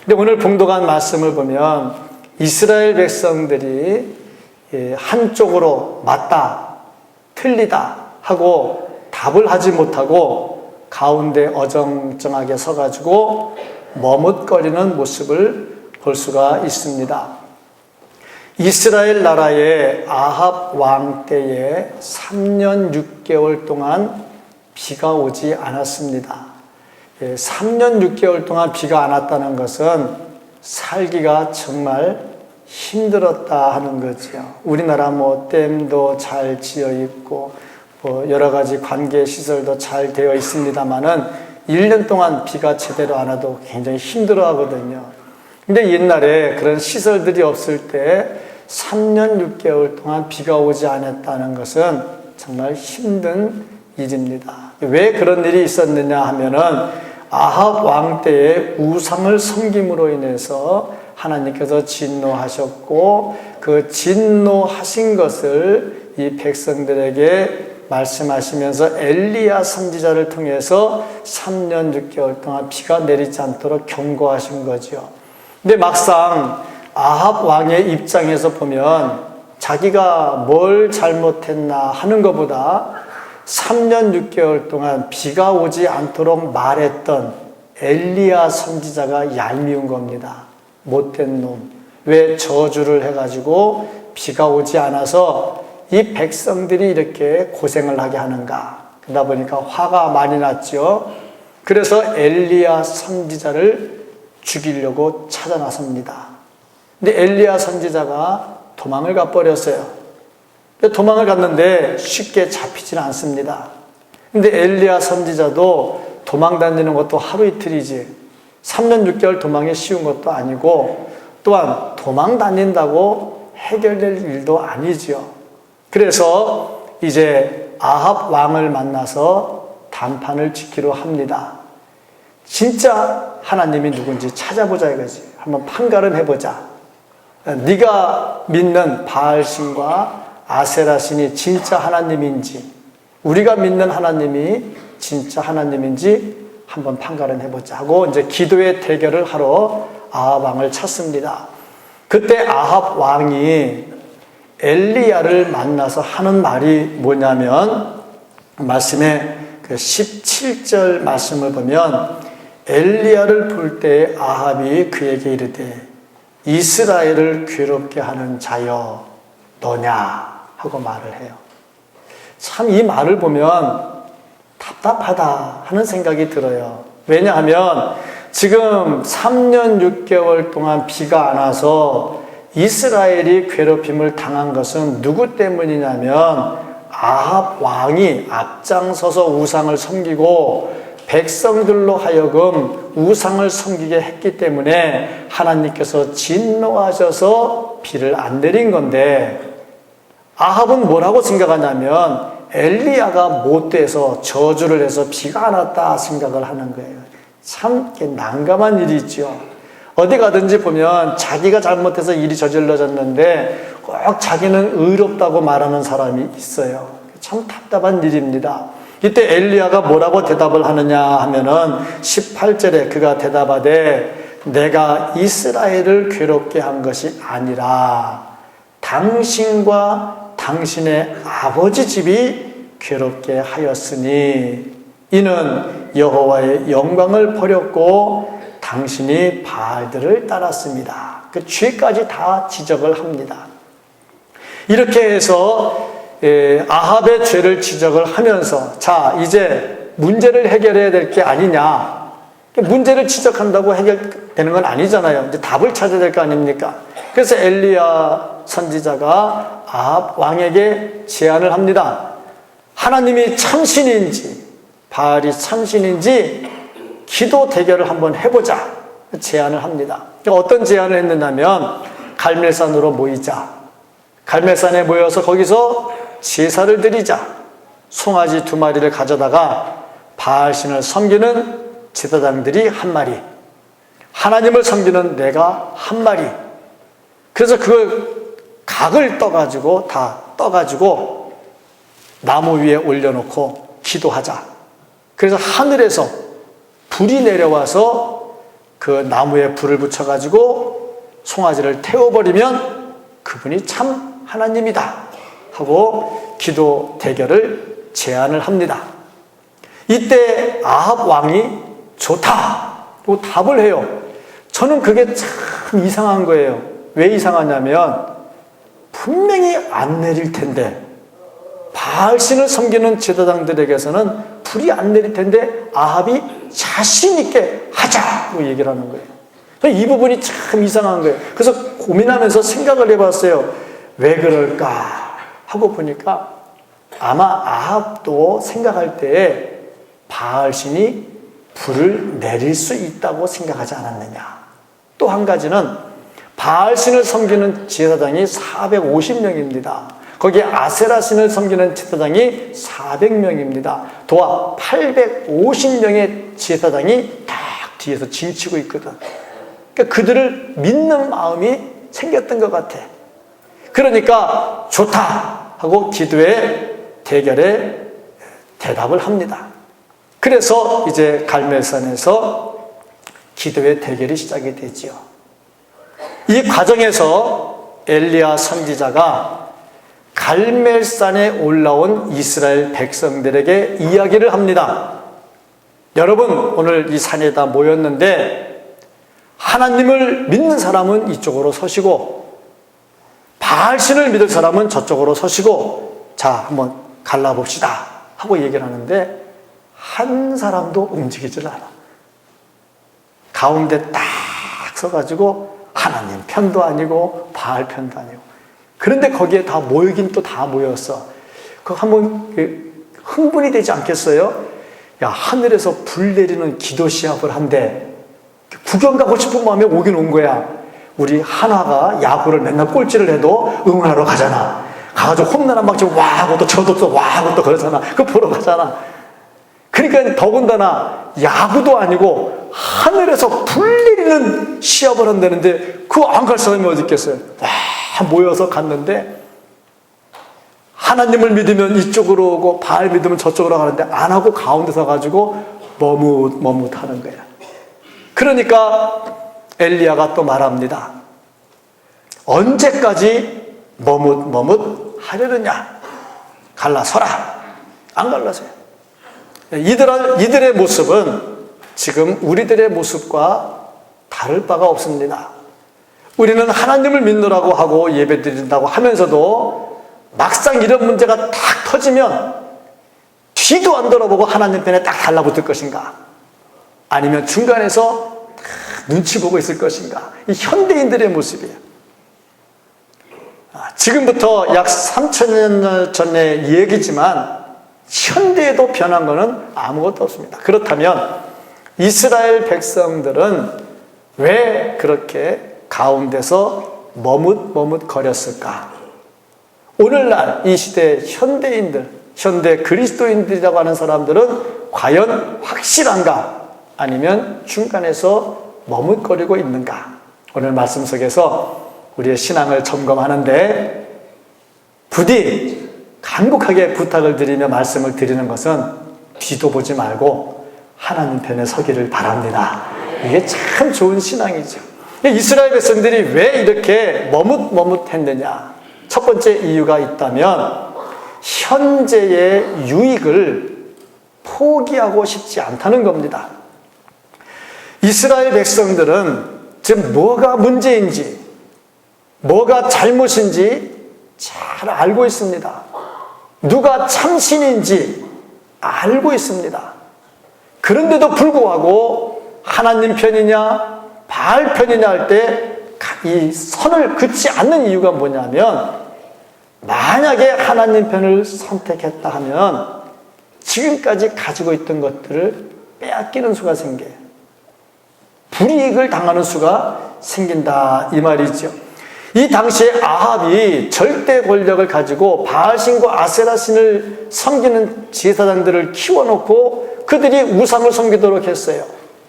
근데 오늘 봉독한 말씀을 보면 이스라엘 백성들이 한쪽으로 맞다, 틀리다 하고 답을 하지 못하고 가운데 어정쩡하게 서가지고 머뭇거리는 모습을 볼 수가 있습니다. 이스라엘 나라의 아합 왕 때에 3년 6개월 동안 비가 오지 않았습니다. 3년 6개월 동안 비가 안 왔다는 것은 살기가 정말 힘들었다 하는 거죠. 우리나라 댐도 잘 지어 있고 여러 가지 관계 시설도 잘 되어 있습니다만은 1년 동안 비가 제대로 안 와도 굉장히 힘들어 하거든요. 근데 옛날에 그런 시설들이 없을 때 3년 6개월 동안 비가 오지 않았다는 것은 정말 힘든 일입니다. 왜 그런 일이 있었느냐 하면은 아합 왕 때에 우상을 섬김으로 인해서 하나님께서 진노하셨고 그 진노하신 것을 이 백성들에게 말씀하시면서 엘리야 선지자를 통해서 3년 6개월 동안 비가 내리지 않도록 경고하신 거죠. 근데 막상 아합 왕의 입장에서 보면 자기가 뭘 잘못했나 하는 것보다 3년 6개월 동안 비가 오지 않도록 말했던 엘리야 선지자가 얄미운 겁니다. 못된 놈. 왜 저주를 해가지고 비가 오지 않아서 이 백성들이 이렇게 고생을 하게 하는가. 그러다 보니까 화가 많이 났죠. 그래서 엘리야 선지자를 죽이려고 찾아 나섭니다. 근데 엘리야 선지자가 도망을 가버렸어요. 도망을 갔는데 쉽게 잡히지는 않습니다. 근데 엘리야 선지자도 도망 다니는 것도 하루 이틀이지 3년 6개월 도망이 쉬운 것도 아니고 또한 도망 다닌다고 해결될 일도 아니지요. 그래서 이제 아합 왕을 만나서 단판을 짓기로 합니다. 진짜 하나님이 누군지 찾아보자 이거지. 한번 판가름 해보자. 네가 믿는 바알신과 아세라신이 진짜 하나님인지 우리가 믿는 하나님이 진짜 하나님인지 한번 판가름 해보자 하고 이제 기도의 대결을 하러 아합 왕을 찾습니다. 그때 아합 왕이 엘리야를 만나서 하는 말이 뭐냐면 말씀에 그 17절 말씀을 보면 엘리야를 볼 때 아합이 그에게 이르되 이스라엘을 괴롭게 하는 자여 너냐 하고 말을 해요. 참 이 말을 보면 답답하다 하는 생각이 들어요. 왜냐하면 지금 3년 6개월 동안 비가 안 와서 이스라엘이 괴롭힘을 당한 것은 누구 때문이냐면 아합 왕이 앞장서서 우상을 섬기고 백성들로 하여금 우상을 섬기게 했기 때문에 하나님께서 진노하셔서 비를 안 내린 건데 아합은 뭐라고 생각하냐면 엘리야가 못돼서 저주를 해서 비가 안 왔다 생각을 하는 거예요. 참 난감한 일이죠. 어디 가든지 보면 자기가 잘못해서 일이 저질러졌는데 꼭 자기는 의롭다고 말하는 사람이 있어요. 참 답답한 일입니다. 이때 엘리야가 뭐라고 대답을 하느냐 하면은 18절에 그가 대답하되 내가 이스라엘을 괴롭게 한 것이 아니라 당신과 당신의 아버지 집이 괴롭게 하였으니 이는 여호와의 영광을 버렸고 당신이 바알들을 따랐습니다. 그 죄까지 다 지적을 합니다. 이렇게 해서 아합의 죄를 지적을 하면서 자 이제 문제를 해결해야 될 게 아니냐. 문제를 지적한다고 해결되는 건 아니잖아요. 이제 답을 찾아야 될 거 아닙니까? 그래서 엘리야 선지자가 아합 왕에게 제안을 합니다. 하나님이 참신인지 바알이 참신인지 기도 대결을 한번 해보자 제안을 합니다. 어떤 제안을 했느냐면 갈멜산으로 모이자. 갈멜산에 모여서 거기서 제사를 드리자. 송아지 2마리를 가져다가 바알신을 섬기는 제사장들이 1마리, 하나님을 섬기는 내가 1마리. 그래서 그걸 각을 떠가지고 다 떠가지고 나무 위에 올려놓고 기도하자. 그래서 하늘에서 불이 내려와서 그 나무에 불을 붙여가지고 송아지를 태워버리면 그분이 참 하나님이다 하고 기도 대결을 제안을 합니다. 이때 아합 왕이 좋다고 답을 해요. 저는 그게 참 이상한 거예요. 왜 이상하냐면 분명히 안 내릴 텐데, 바알신을 섬기는 제사장들에게서는 불이 안 내릴 텐데 아합이 자신 있게 하자고 얘기를 하는 거예요. 이 부분이 참 이상한 거예요. 그래서 고민하면서 생각을 해봤어요. 왜 그럴까 하고 보니까 아마 아합도 생각할 때에 바알신이 불을 내릴 수 있다고 생각하지 않았느냐. 또 한 가지는 바알신을 섬기는 제사장이 450명입니다. 거기에 아세라신을 섬기는 제사장이 400명입니다. 도합 850명의 제사장이 딱 뒤에서 징치고 있거든. 그러니까 그들을 믿는 마음이 생겼던 것 같아. 그러니까 좋다 하고 기도의 대결에 대답을 합니다. 그래서 이제 갈멜산에서 기도의 대결이 시작이 되지요. 이 과정에서 엘리야 선지자가 갈멜산에 올라온 이스라엘 백성들에게 이야기를 합니다. 여러분, 오늘 이 산에다 모였는데 하나님을 믿는 사람은 이쪽으로 서시고 바알신을 믿을 사람은 저쪽으로 서시고 자, 한번 갈라봅시다 하고 얘기를 하는데 한 사람도 움직이질 않아. 가운데 딱 서가지고 하나님 편도 아니고 바알 편도 아니고. 그런데 거기에 다 모이긴 또 다 모였어. 그 한번 흥분이 되지 않겠어요? 야, 하늘에서 불 내리는 기도 시합을 한대. 구경 가고 싶은 마음에 오긴 온 거야. 우리 한화가 야구를 맨날 꼴찌를 해도 응원하러 가잖아. 가가지고 홈런 한 방 치고 와 하고 또 저도 또 와 하고 또 그러잖아. 그거 보러 가잖아. 그러니까 더군다나 야구도 아니고 하늘에서 불 내리는 시합을 한다는데 그거 안 갈 사람이 어디 있겠어요? 와, 모여서 갔는데 하나님을 믿으면 이쪽으로 오고 바알 믿으면 저쪽으로 가는데 안 하고 가운데 서가지고 머뭇하는 거야. 그러니까 엘리야가 또 말합니다. 언제까지 머뭇하려느냐? 갈라서라. 안 갈라서요. 이들의 모습은 지금 우리들의 모습과 다를 바가 없습니다. 우리는 하나님을 믿노라고 하고 예배드린다고 하면서도 막상 이런 문제가 딱 터지면 뒤도 안 돌아보고 하나님 편에 딱 달라붙을 것인가? 아니면 중간에서 눈치 보고 있을 것인가? 이 현대인들의 모습이에요. 지금부터 약 3000년 전의 얘기지만 현대에도 변한 것은 아무것도 없습니다. 그렇다면 이스라엘 백성들은 왜 그렇게 가운데서 머뭇거렸을까? 오늘날 이 시대의 현대인들, 현대 그리스도인들이라고 하는 사람들은 과연 확실한가? 아니면 중간에서 머뭇거리고 있는가? 오늘 말씀 속에서 우리의 신앙을 점검하는데 부디 간곡하게 부탁을 드리며 말씀을 드리는 것은 뒤도 보지 말고 하나님 편에 서기를 바랍니다. 이게 참 좋은 신앙이죠. 이스라엘 백성들이 왜 이렇게 머뭇했느냐? 첫 번째 이유가 있다면 현재의 유익을 포기하고 싶지 않다는 겁니다. 이스라엘 백성들은 지금 뭐가 문제인지, 뭐가 잘못인지 잘 알고 있습니다. 누가 참신인지 알고 있습니다. 그런데도 불구하고 하나님 편이냐 바알 편이냐 할 때 이 선을 긋지 않는 이유가 뭐냐면 만약에 하나님 편을 선택했다 하면 지금까지 가지고 있던 것들을 빼앗기는 수가 생겨요. 불이익을 당하는 수가 생긴다 이 말이죠. 이 당시에 아합이 절대 권력을 가지고 바알신과 아세라신을 섬기는 제사장들을 키워놓고 그들이 우상을 섬기도록 했어요.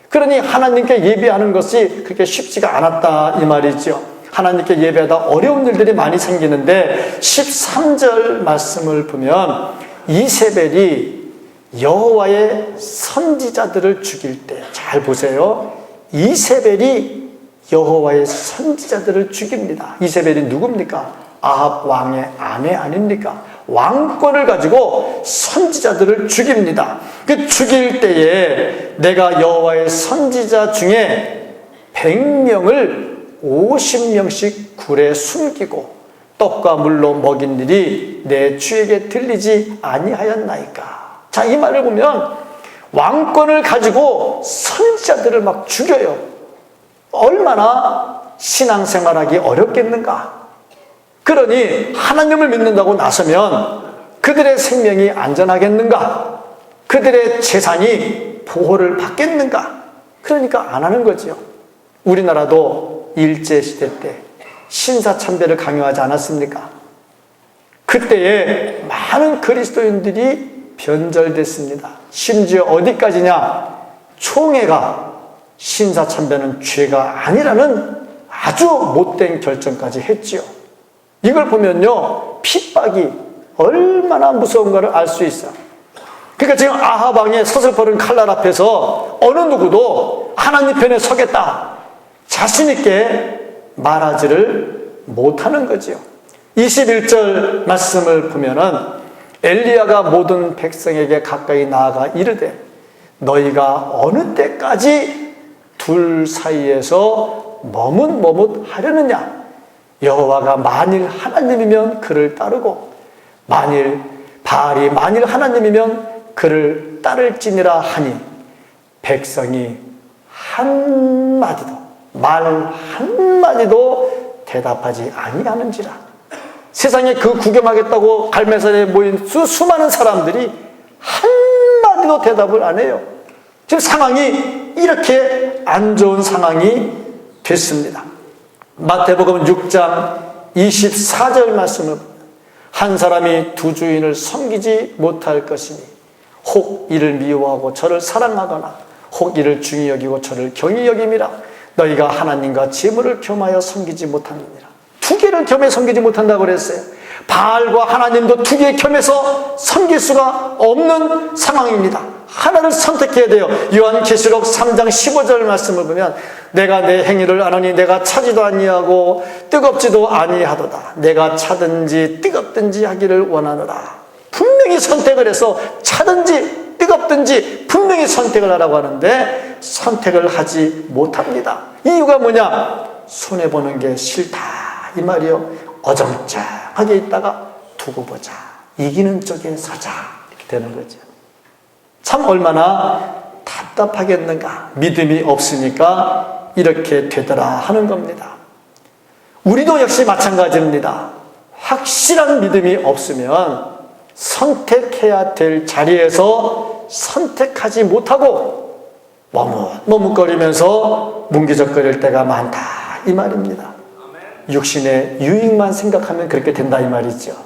그러니 하나님께 예배하는 것이 그렇게 쉽지가 않았다 이 말이죠. 하나님께 예배하다 어려운 일들이 많이 생기는데 13절 말씀을 보면 이세벨이 여호와의 선지자들을 죽일 때 잘 보세요. 이세벨이 여호와의 선지자들을 죽입니다. 이세벨이 누굽니까? 아합 왕의 아내 아닙니까? 왕권을 가지고 선지자들을 죽입니다. 그 죽일 때에 내가 여호와의 선지자 중에 100명을 50명씩 굴에 숨기고 떡과 물로 먹인 일이 내 주에게 들리지 아니하였나이까. 자, 이 말을 보면 왕권을 가지고 선지자들을 막 죽여요. 얼마나 신앙생활하기 어렵겠는가. 그러니 하나님을 믿는다고 나서면 그들의 생명이 안전하겠는가? 그들의 재산이 보호를 받겠는가? 그러니까 안 하는 거죠. 우리나라도 일제시대 때 신사참배를 강요하지 않았습니까? 그때에 많은 그리스도인들이 변절됐습니다. 심지어 어디까지냐? 총회가 신사참배는 죄가 아니라는 아주 못된 결정까지 했지요. 이걸 보면요, 핍박이 얼마나 무서운가를 알 수 있어요. 그러니까 지금 아합 왕의 서슬퍼른 칼날 앞에서 어느 누구도 하나님 편에 서겠다 자신 있게 말하지를 못하는 거지요. 21절 말씀을 보면은 엘리야가 모든 백성에게 가까이 나아가 이르되 너희가 어느 때까지 둘 사이에서 머뭇머뭇하려느냐? 여호와가 만일 하나님이면 그를 따르고 바알이 만일 하나님이면 그를 따를지니라 하니 백성이 말 한마디도 대답하지 아니하는지라. 세상에 그 구경하겠다고 갈매산에 모인 수많은 사람들이 한마디도 대답을 안 해요. 지금 상황이 이렇게 안 좋은 상황이 됐습니다. 마태복음 6장 24절 말씀을 한 사람이 두 주인을 섬기지 못할 것이니 혹 이를 미워하고 저를 사랑하거나 혹 이를 중히 여기고 저를 경히 여김이라. 너희가 하나님과 재물을 겸하여 섬기지 못하느니라. 두 개를 겸해 섬기지 못한다고 그랬어요. 바알과 하나님도 두 개 겸해서 섬길 수가 없는 상황입니다. 하나를 선택해야 돼요. 요한계시록 3장 15절 말씀을 보면 내가 내 행위를 아노니 내가 차지도 아니하고 뜨겁지도 아니하도다. 내가 차든지 뜨겁든지 하기를 원하노라. 분명히 선택을 해서 차든지 뜨겁든지 분명히 선택을 하라고 하는데 선택을 하지 못합니다. 이유가 뭐냐? 손해보는 게 싫다 이 말이요. 어정쩡하게 있다가 두고 보자, 이기는 쪽에 서자, 이렇게 되는 거죠. 참 얼마나 답답하겠는가. 믿음이 없으니까 이렇게 되더라 하는 겁니다. 우리도 역시 마찬가지입니다. 확실한 믿음이 없으면 선택해야 될 자리에서 선택하지 못하고 머뭇거리면서 뭉기적거릴 때가 많다 이 말입니다. 육신의 유익만 생각하면 그렇게 된다 이 말이죠.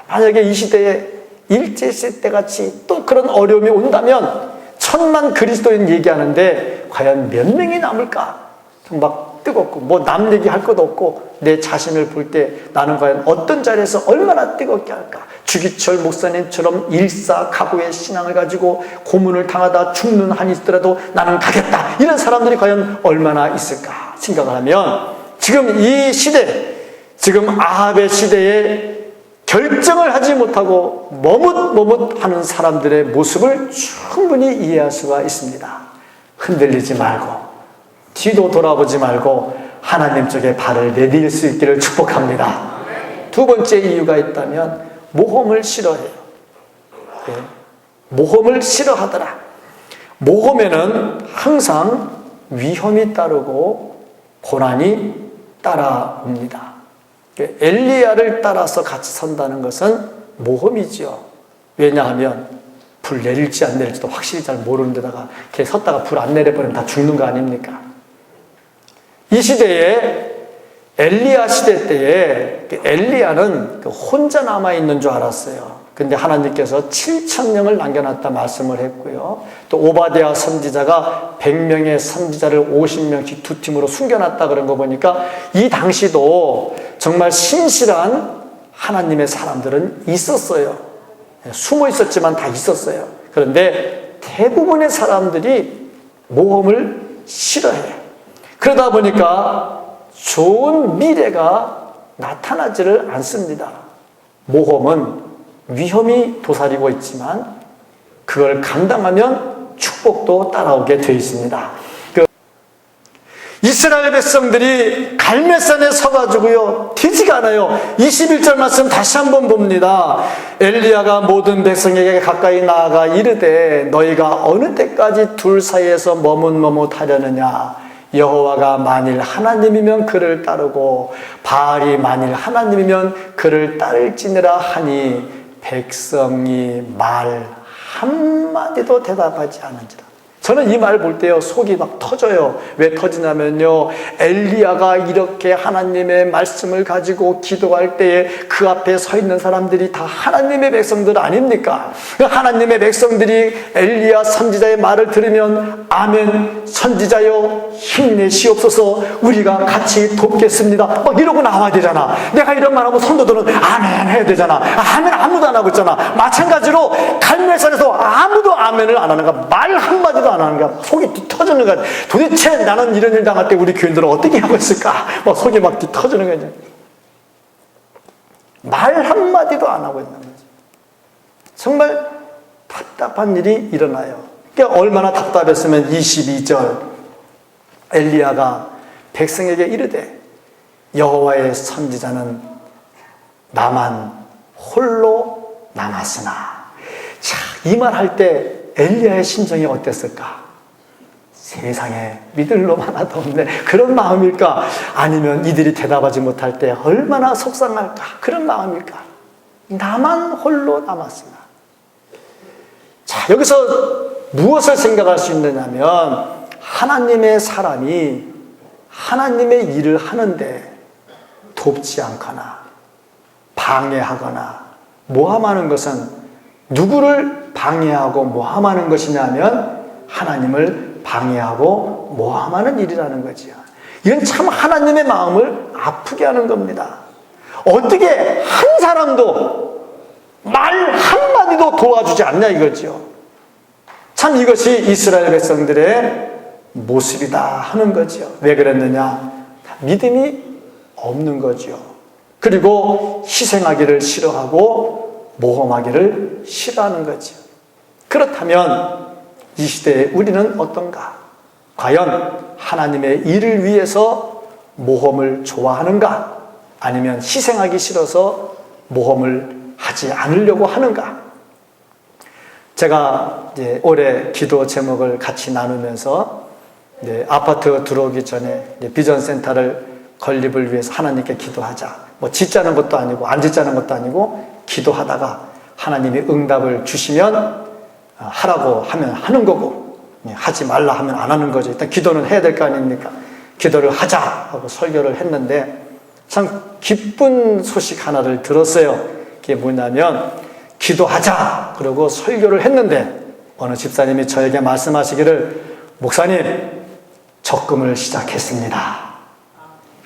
만약에 이 시대에 일제시대 때 같이 또 그런 어려움이 온다면 1000만 그리스도인 얘기하는데 과연 몇 명이 남을까? 막 뜨겁고 뭐 남 얘기할 것도 없고 내 자신을 볼 때 나는 과연 어떤 자리에서 얼마나 뜨겁게 할까? 주기철 목사님처럼 일사각오의 신앙을 가지고 고문을 당하다 죽는 한이 있더라도 나는 가겠다, 이런 사람들이 과연 얼마나 있을까 생각을 하면 지금 이 시대, 지금 아합의 시대에 결정을 하지 못하고 머뭇머뭇하는 사람들의 모습을 충분히 이해할 수가 있습니다. 흔들리지 말고 뒤도 돌아보지 말고 하나님 쪽에 발을 내딜 수 있기를 축복합니다. 두 번째 이유가 있다면 모험을 싫어해요. 모험을 싫어하더라. 모험에는 항상 위험이 따르고 고난이 따라옵니다. 엘리야를 따라서 같이 선다는 것은 모험이지요. 왜냐하면 불 내릴지 안 내릴지도 확실히 잘 모르는 데다가 걔 섰다가 불 안 내려버리면 다 죽는 거 아닙니까? 이 시대에 엘리야 시대 때에 엘리야는 혼자 남아있는 줄 알았어요. 근데 하나님께서 7,000명을 남겨놨다 말씀을 했고요. 또 오바댜 선지자가 100명의 선지자를 50명씩 두 팀으로 숨겨놨다 그런 거 보니까 이 당시도 정말 신실한 하나님의 사람들은 있었어요. 숨어 있었지만 다 있었어요. 그런데 대부분의 사람들이 모험을 싫어해. 그러다 보니까 좋은 미래가 나타나지를 않습니다. 모험은 위험이 도사리고 있지만 그걸 감당하면 축복도 따라오게 되어 있습니다. 이스라엘 백성들이 갈멜산에 서가지고요, 되지가 않아요. 21절 말씀 다시 한번 봅니다. 엘리야가 모든 백성에게 가까이 나아가 이르되 너희가 어느 때까지 둘 사이에서 머뭇머뭇하려느냐. 여호와가 만일 하나님이면 그를 따르고 바알이 만일 하나님이면 그를 따를지니라 하니 백성이 말 한마디도 대답하지 않은지라. 저는 이 말 볼 때요, 속이 막 터져요. 왜 터지냐면요, 엘리야가 이렇게 하나님의 말씀을 가지고 기도할 때에 그 앞에 서 있는 사람들이 다 하나님의 백성들 아닙니까? 하나님의 백성들이 엘리야 선지자의 말을 들으면 아멘 선지자여 힘내시옵소서 우리가 같이 돕겠습니다 막 이러고 나와야 되잖아. 내가 이런 말하고 성도들은 아멘 해야 되잖아. 아멘 아무도 안 하고 있잖아. 마찬가지로 갈멜산에서 아무도 아멘을 안 하는 거야. 말 한마디도 안 하는 거야. 속이 뒤 터지는 거야. 도대체 나는 이런 일 당할 때 우리 교인들은 어떻게 하고 있을까? 막 속이 막 뒤 터지는 거야. 말 한마디도 안 하고 있는 거지. 정말 답답한 일이 일어나요. 그러니까 얼마나 답답했으면 22절 엘리야가 백성에게 이르되 여호와의 선지자는 나만 홀로 남았으나. 자, 이 말 할 때 엘리야의 심정이 어땠을까? 세상에 믿을 놈 하나도 없네. 그런 마음일까? 아니면 이들이 대답하지 못할 때 얼마나 속상할까? 그런 마음일까? 나만 홀로 남았으나. 자, 여기서 무엇을 생각할 수 있느냐면 하나님의 사람이 하나님의 일을 하는데 돕지 않거나 방해하거나 모함하는 것은 누구를 방해하고 모함하는 것이냐면 하나님을 방해하고 모함하는 일이라는 거지요. 이건 참 하나님의 마음을 아프게 하는 겁니다. 어떻게 한 사람도 말 한마디도 도와주지 않냐 이거죠. 참 이것이 이스라엘 백성들의 모습이다 하는 거죠. 왜 그랬느냐? 믿음이 없는 거죠. 그리고 희생하기를 싫어하고 모험하기를 싫어하는 거죠. 그렇다면 이 시대에 우리는 어떤가? 과연 하나님의 일을 위해서 모험을 좋아하는가? 아니면 희생하기 싫어서 모험을 하지 않으려고 하는가? 제가 이제 올해 기도 제목을 같이 나누면서 아파트 들어오기 전에 비전센터를 건립을 위해서 하나님께 기도하자. 뭐 짓자는 것도 아니고 안 짓자는 것도 아니고 기도하다가 하나님이 응답을 주시면 하라고 하면 하는 거고 하지 말라 하면 안 하는 거죠. 일단 기도는 해야 될 거 아닙니까? 기도를 하자 하고 설교를 했는데 참 기쁜 소식 하나를 들었어요. 그게 뭐냐면 기도하자 그러고 설교를 했는데 어느 집사님이 저에게 말씀하시기를 목사님 적금을 시작했습니다.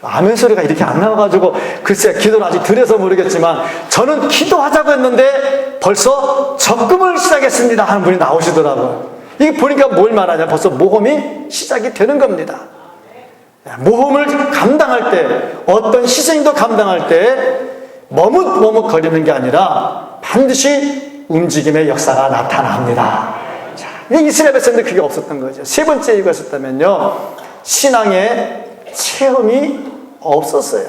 아멘 소리가 이렇게 안 나와가지고 글쎄 기도를 아직 덜 해서 모르겠지만 저는 기도하자고 했는데 벌써 적금을 시작했습니다 하는 분이 나오시더라고요. 이게 보니까 뭘 말하냐, 벌써 모험이 시작이 되는 겁니다. 모험을 감당할 때 어떤 희생도 감당할 때 머뭇머뭇거리는 게 아니라 반드시 움직임의 역사가 나타납니다. 자, 이스라엘 백성들 그게 없었던 거죠. 세 번째 이것이었다면요, 신앙의 체험이 없었어요.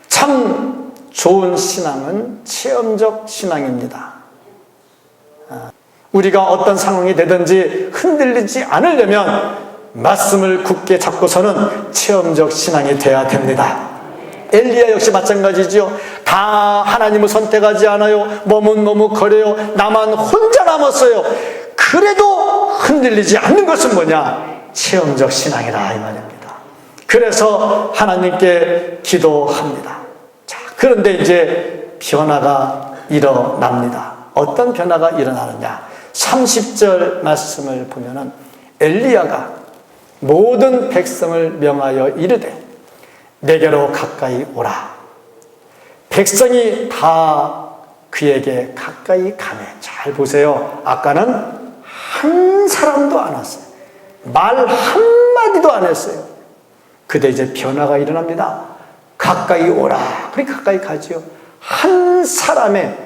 참 좋은 신앙은 체험적 신앙입니다. 우리가 어떤 상황이 되든지 흔들리지 않으려면 말씀을 굳게 잡고서는 체험적 신앙이 돼야 됩니다. 엘리야 역시 마찬가지죠. 다 하나님을 선택하지 않아요. 머뭇머뭇거려요. 나만 혼자 남았어요. 그래도 흔들리지 않는 것은 뭐냐? 체험적 신앙이다 이 말입니다. 그래서 하나님께 기도합니다. 자, 그런데 이제 변화가 일어납니다. 어떤 변화가 일어나느냐? 30절 말씀을 보면은 엘리야가 모든 백성을 명하여 이르되 내게로 가까이 오라. 백성이 다 그에게 가까이 가네. 잘 보세요. 아까는 한 사람도 안 왔어요. 말 한마디도 안 했어요. 그때 이제 변화가 일어납니다. 가까이 오라. 그래 가까이 가지요. 한 사람의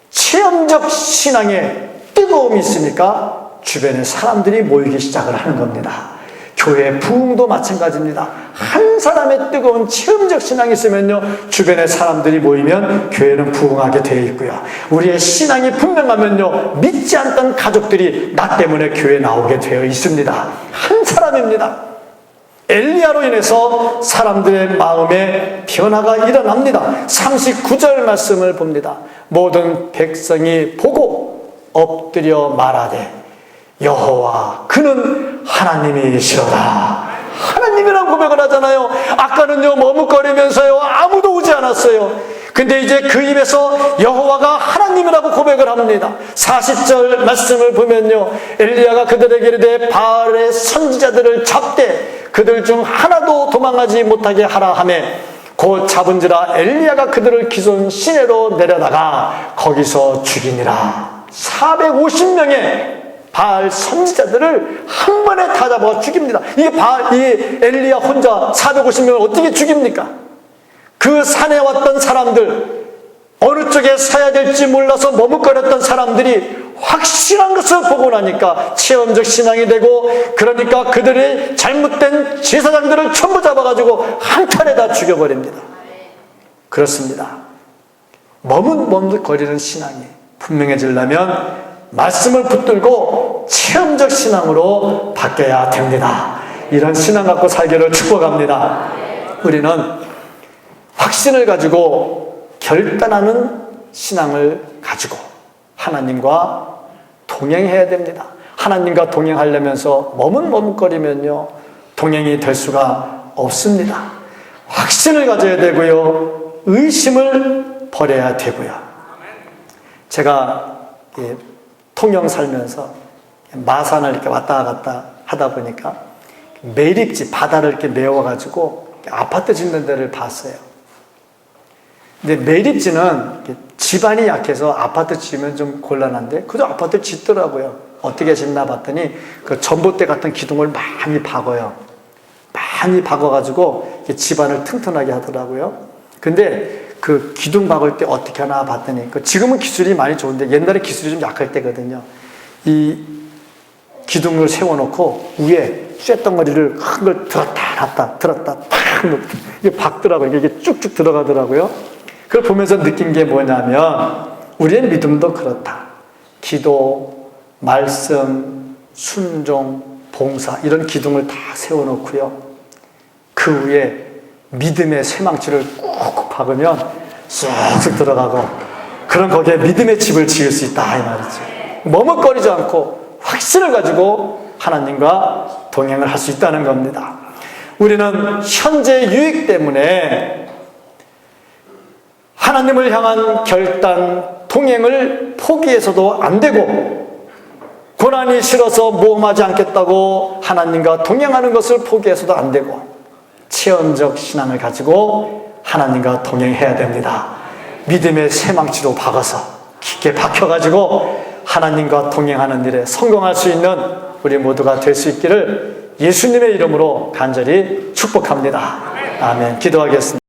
체험적 신앙에 뜨거움이 있으니까 주변에 사람들이 모이기 시작을 하는 겁니다. 교회 부흥도 마찬가지입니다. 한 사람의 뜨거운 체험적 신앙이 있으면요, 주변에 사람들이 모이면 교회는 부흥하게 되어 있고요. 우리의 신앙이 분명하면요, 믿지 않던 가족들이 나 때문에 교회에 나오게 되어 있습니다. 한 사람입니다. 엘리야로 인해서 사람들의 마음에 변화가 일어납니다. 39절 말씀을 봅니다. 모든 백성이 보고 엎드려 말하되 여호와 그는 하나님이시로다. 하나님이라고 고백을 하잖아요. 아까는요 머뭇거리면서요 아무도 오지 않았어요. 근데 이제 그 입에서 여호와가 하나님이라고 고백을 합니다. 40절 말씀을 보면요, 엘리야가 그들에게 이르되 바알의 선지자들을 잡되 그들 중 하나도 도망하지 못하게 하라 하매 곧 잡은지라 엘리야가 그들을 기손 시내로 내려다가 거기서 죽이니라. 450명의 바알 선지자들을 한 번에 다 잡아 죽입니다. 이 엘리야 혼자 450명을 어떻게 죽입니까? 그 산에 왔던 사람들, 어느 쪽에 서야 될지 몰라서 머뭇거렸던 사람들이 확실한 것을 보고 나니까 체험적 신앙이 되고, 그러니까 그들의 잘못된 제사장들을 전부 잡아가지고 한 차례 다 죽여버립니다. 그렇습니다. 머뭇거리는 신앙이 분명해지려면 말씀을 붙들고 체험적 신앙으로 바뀌어야 됩니다. 이런 신앙 갖고 살기를 축복합니다. 우리는 확신을 가지고 결단하는 신앙을 가지고 하나님과 동행해야 됩니다. 하나님과 동행하려면서 머뭇거리면요 동행이 될 수가 없습니다. 확신을 가져야 되고요, 의심을 버려야 되고요. 제가 통영 살면서 마산을 이렇게 왔다 갔다 하다 보니까 매립지 바다를 이렇게 메워가지고 아파트 짓는 데를 봤어요. 근데 매립지는 집안이 약해서 아파트 지으면 좀 곤란한데 그래도 아파트 짓더라고요. 어떻게 짓나 봤더니 그 전봇대 같은 기둥을 많이 박아요. 많이 박아가지고 집안을 튼튼하게 하더라고요. 근데 그 기둥 박을 때 어떻게 하나 봤더니, 지금은 기술이 많이 좋은데 옛날에 기술이 좀 약할 때거든요. 이 기둥을 세워놓고 위에 쇳덩어리를 큰 걸 들었다 놨다 들었다 탁 이게 박더라고요. 이게 쭉쭉 들어가더라고요. 그걸 보면서 느낀 게 뭐냐면 우리의 믿음도 그렇다. 기도, 말씀, 순종, 봉사 이런 기둥을 다 세워놓고요, 그 위에 믿음의 쇠망치를 꾹꾹 박으면 쑥쑥 들어가고, 그런 거기에 믿음의 집을 지을 수 있다 이 말이죠. 머뭇거리지 않고 확신을 가지고 하나님과 동행을 할 수 있다는 겁니다. 우리는 현재 유익 때문에 하나님을 향한 결단, 동행을 포기해서도 안 되고, 고난이 싫어서 모험하지 않겠다고 하나님과 동행하는 것을 포기해서도 안 되고, 체험적 신앙을 가지고 하나님과 동행해야 됩니다. 믿음의 쇠망치로 박아서 깊게 박혀가지고 하나님과 동행하는 일에 성공할 수 있는 우리 모두가 될 수 있기를 예수님의 이름으로 간절히 축복합니다. 아멘. 기도하겠습니다.